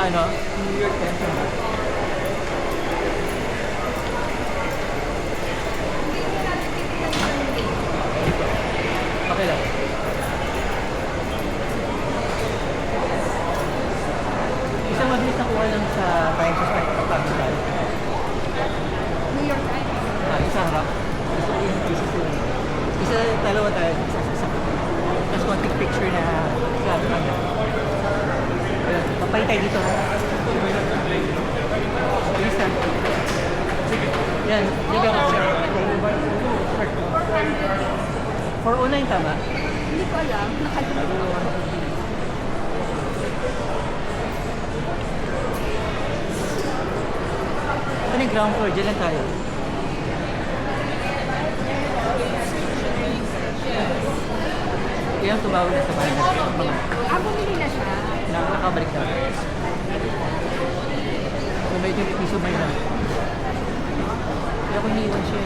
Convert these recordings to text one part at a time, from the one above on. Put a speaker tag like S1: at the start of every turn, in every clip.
S1: ano? New York Times. Okay lang. Isang mabilis na kuha lang sa Times Society of Capital.
S2: New York Times.
S1: Isa harap. Isa, dalawa tayo. Isa. Tapos konting picture na sabi ka na. Ayun, papalit tayo dito. Isa. Sige. Yan, sige ako. 409 tama?
S2: Hindi ko alam. Nakalimutan ko.
S1: Ano yung ground floor? Diyan lang tayo. Kaya tumawag na sa bahay natin.
S2: Bumili na siya.
S1: Nakabalik na. So may 20 piso may na. Kaya ko iniwan siya.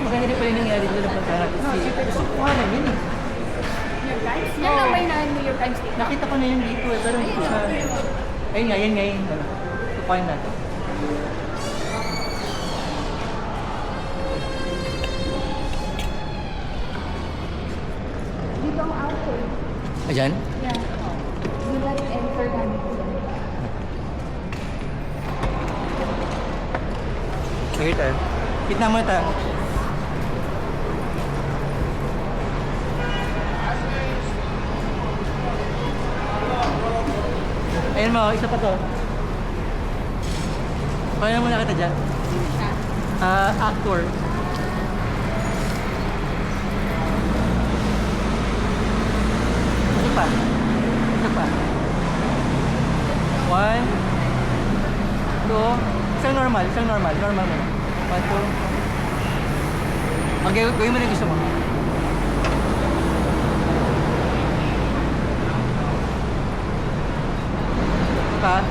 S1: Maganda rin pala yung nangyari dito na punta natin. Gusto ko kuha lang yun eh.
S2: New York Times? Yan lang ba yung New York Times dito?
S1: Nakita ko na yun dito eh, pero hindi ko siya. Ayun nga, yan nga yun. Kukuhain natin.
S2: Dito ang outer.
S1: Ayan?
S2: Yeah. Do not enter gamit ko.
S1: Sige tayo. Kitna mo tayo. Ayun mo, isa pa to. Kaya mo nakita dyan?
S2: Sino siya?
S1: Actor. Isa pa. Isa pa. 1, 2. Isang normal. Normal mo. 1, 2. Okay, gawin mo na yung gusto mo. Pa.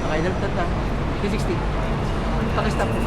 S1: Okay, dapat 260. Pakistop mo.